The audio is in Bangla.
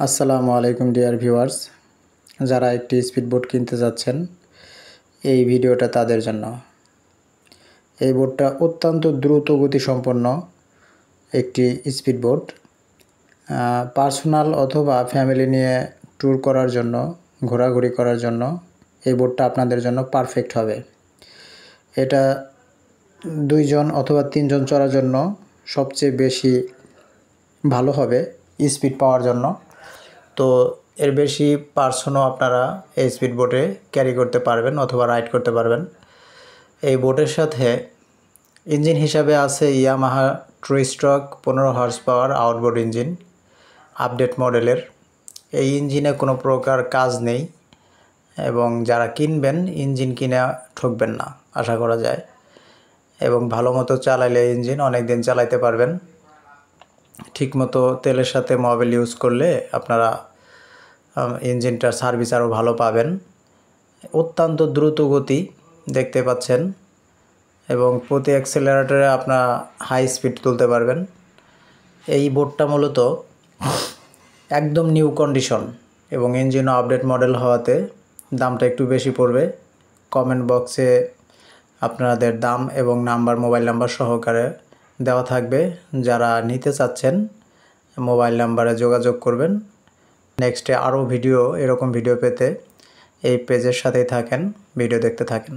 আসসালামু আলাইকুম ডিয়ার ভিউয়ার্স, যারা একটি স্পিডবোট কিনতে যাচ্ছেন এই ভিডিওটা তাদের জন্য। এই বোটটা অত্যন্ত দ্রুত গতিসম্পন্ন একটি স্পিডবোট। পার্সোনাল অথবা ফ্যামিলি নিয়ে ট্যুর করার জন্য, ঘোরাঘুরি করার জন্য এই বোটটা আপনাদের জন্য পারফেক্ট হবে। এটা 2 জন অথবা 3 জন চড়ার জন্য সবচেয়ে বেশি ভালো হবে স্পিড পাওয়ার জন্য। তো এর বেশি পার্সনও আপনারা এই স্পিড বোটে ক্যারি করতে পারবেন অথবা রাইড করতে পারবেন। এই বোটের সাথে ইঞ্জিন হিসাবে আছে Yamaha true stroke 15 horse power outboard engine, update মডেলের। এই ইঞ্জিনে কোনো প্রকার কাজ নেই এবং যারা কিনবেন ইঞ্জিন কিনে ঠকবেন না আশা করা যায়। এবং ভালো মতো চালাইলে ইঞ্জিন অনেক দিন চালাইতে পারবেন। ঠিকমতো তেলের সাথে মোবিল ইউজ করলে আপনারা ইঞ্জিনটার সার্ভিস আরও ভালো পাবেন। অত্যন্ত দ্রুত গতি দেখতে পাচ্ছেন এবং প্রতি অ্যাক্সেলারেটরে আপনারা হাই স্পিড তুলতে পারবেন। এই বোটটা মূলত একদম নিউ কন্ডিশন এবং ইঞ্জিনও আপডেট মডেল হওয়াতে দামটা একটু বেশি পড়বে। কমেন্ট বক্সে আপনাদের দাম এবং মোবাইল নাম্বার সহকারে দেওয়া থাকবে। যারা নিতে চাচ্ছেন মোবাইল নাম্বারে যোগাযোগ করবেন। নেক্সটে আরও এরকম ভিডিও পেতে এই পেজের সাথেই থাকেন, ভিডিও দেখতে থাকেন।